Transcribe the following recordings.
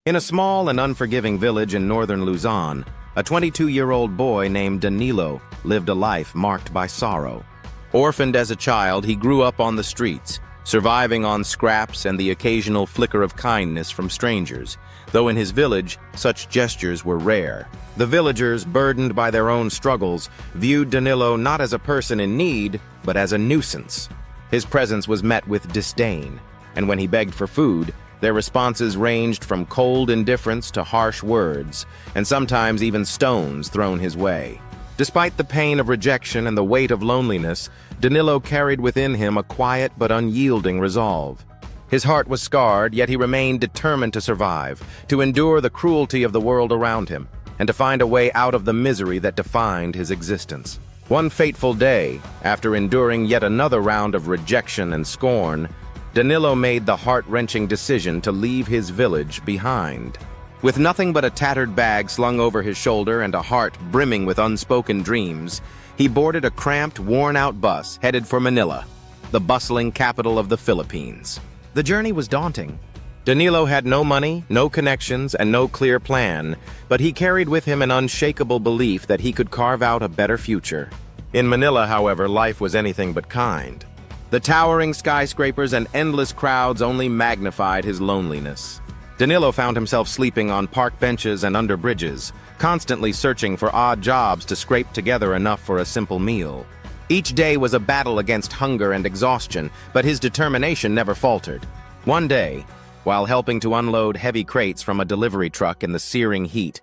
In a small and unforgiving village in northern Luzon, a 22-year-old boy named Danilo lived a life marked by sorrow. Orphaned as a child, he grew up on the streets, surviving on scraps and the occasional flicker of kindness from strangers, though in his village, such gestures were rare. The villagers, burdened by their own struggles, viewed Danilo not as a person in need, but as a nuisance. His presence was met with disdain, and when he begged for food, their responses ranged from cold indifference to harsh words, and sometimes even stones thrown his way. Despite the pain of rejection and the weight of loneliness, Danilo carried within him a quiet but unyielding resolve. His heart was scarred, yet he remained determined to survive, to endure the cruelty of the world around him, and to find a way out of the misery that defined his existence. One fateful day, after enduring yet another round of rejection and scorn, Danilo made the heart-wrenching decision to leave his village behind. With nothing but a tattered bag slung over his shoulder and a heart brimming with unspoken dreams, he boarded a cramped, worn-out bus headed for Manila, the bustling capital of the Philippines. The journey was daunting. Danilo had no money, no connections, and no clear plan, but he carried with him an unshakable belief that he could carve out a better future. In Manila, however, life was anything but kind. The towering skyscrapers and endless crowds only magnified his loneliness. Danilo found himself sleeping on park benches and under bridges, constantly searching for odd jobs to scrape together enough for a simple meal. Each day was a battle against hunger and exhaustion, but his determination never faltered. One day, while helping to unload heavy crates from a delivery truck in the searing heat,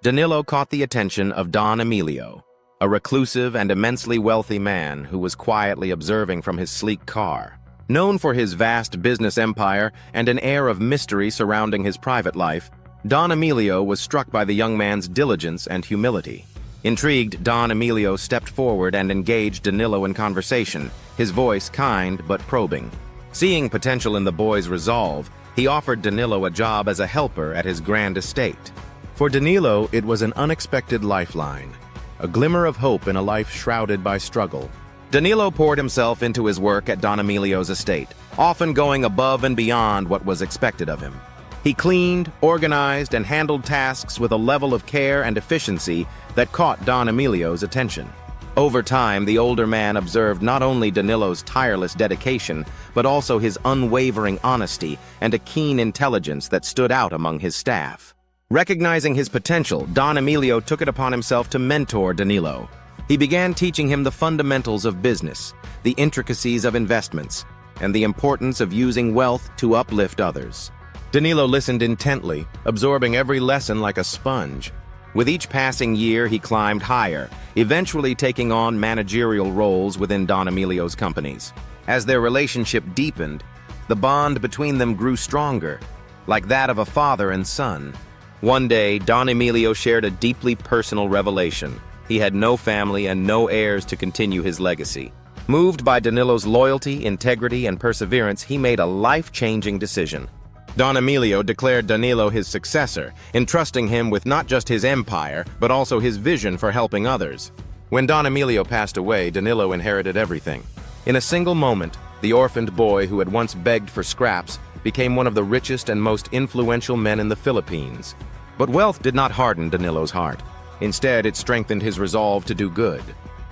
Danilo caught the attention of Don Emilio, a reclusive and immensely wealthy man who was quietly observing from his sleek car. Known for his vast business empire and an air of mystery surrounding his private life, Don Emilio was struck by the young man's diligence and humility. Intrigued, Don Emilio stepped forward and engaged Danilo in conversation, his voice kind but probing. Seeing potential in the boy's resolve, he offered Danilo a job as a helper at his grand estate. For Danilo, it was an unexpected lifeline, a glimmer of hope in a life shrouded by struggle. Danilo poured himself into his work at Don Emilio's estate, often going above and beyond what was expected of him. He cleaned, organized, and handled tasks with a level of care and efficiency that caught Don Emilio's attention. Over time, the older man observed not only Danilo's tireless dedication, but also his unwavering honesty and a keen intelligence that stood out among his staff. Recognizing his potential, Don Emilio took it upon himself to mentor Danilo. He began teaching him the fundamentals of business, the intricacies of investments, and the importance of using wealth to uplift others. Danilo listened intently, absorbing every lesson like a sponge. With each passing year, he climbed higher, eventually taking on managerial roles within Don Emilio's companies. As their relationship deepened, the bond between them grew stronger, like that of a father and son. One day, Don Emilio shared a deeply personal revelation. He had no family and no heirs to continue his legacy. Moved by Danilo's loyalty, integrity, and perseverance, he made a life-changing decision. Don Emilio declared Danilo his successor, entrusting him with not just his empire, but also his vision for helping others. When Don Emilio passed away, Danilo inherited everything. In a single moment, the orphaned boy who had once begged for scraps became one of the richest and most influential men in the Philippines. But wealth did not harden Danilo's heart. Instead, it strengthened his resolve to do good.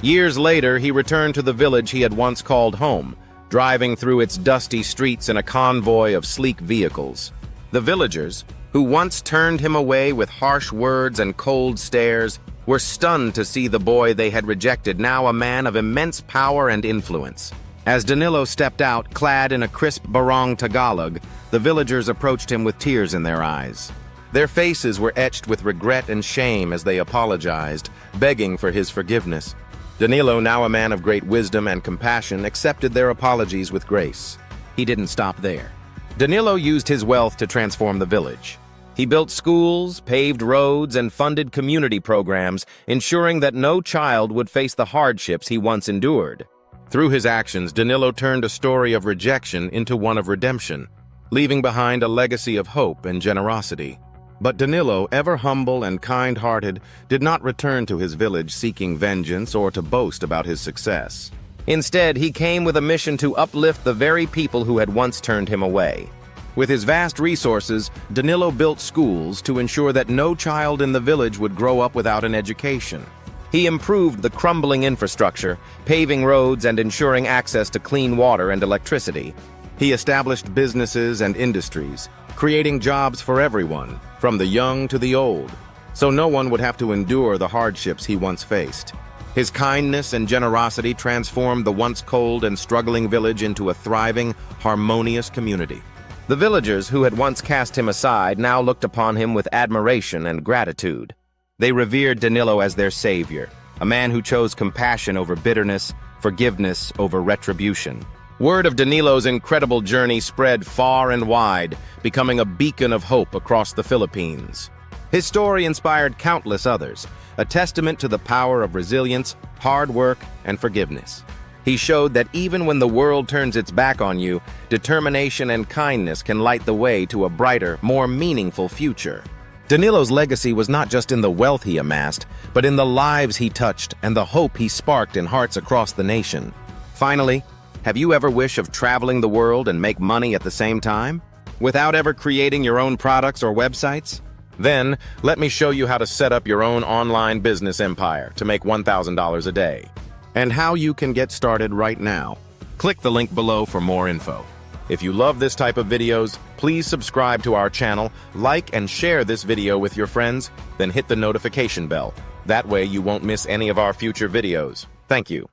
Years later, he returned to the village he had once called home, driving through its dusty streets in a convoy of sleek vehicles. The villagers, who once turned him away with harsh words and cold stares, were stunned to see the boy they had rejected now a man of immense power and influence. As Danilo stepped out, clad in a crisp barong Tagalog, the villagers approached him with tears in their eyes. Their faces were etched with regret and shame as they apologized, begging for his forgiveness. Danilo, now a man of great wisdom and compassion, accepted their apologies with grace. He didn't stop there. Danilo used his wealth to transform the village. He built schools, paved roads, and funded community programs, ensuring that no child would face the hardships he once endured. Through his actions, Danilo turned a story of rejection into one of redemption, leaving behind a legacy of hope and generosity. But Danilo, ever humble and kind-hearted, did not return to his village seeking vengeance or to boast about his success. Instead, he came with a mission to uplift the very people who had once turned him away. With his vast resources, Danilo built schools to ensure that no child in the village would grow up without an education. He improved the crumbling infrastructure, paving roads and ensuring access to clean water and electricity. He established businesses and industries, creating jobs for everyone, from the young to the old, so no one would have to endure the hardships he once faced. His kindness and generosity transformed the once cold and struggling village into a thriving, harmonious community. The villagers who had once cast him aside now looked upon him with admiration and gratitude. They revered Danilo as their savior, a man who chose compassion over bitterness, forgiveness over retribution. Word of Danilo's incredible journey spread far and wide, becoming a beacon of hope across the Philippines. His story inspired countless others, a testament to the power of resilience, hard work, and forgiveness. He showed that even when the world turns its back on you, determination and kindness can light the way to a brighter, more meaningful future. Danilo's legacy was not just in the wealth he amassed, but in the lives he touched and the hope he sparked in hearts across the nation. Finally, have you ever wished of traveling the world and make money at the same time, without ever creating your own products or websites? Then, let me show you how to set up your own online business empire to make $1,000 a day, and how you can get started right now. Click the link below for more info. If you love this type of videos, please subscribe to our channel, like and share this video with your friends, then hit the notification bell. That way you won't miss any of our future videos. Thank you.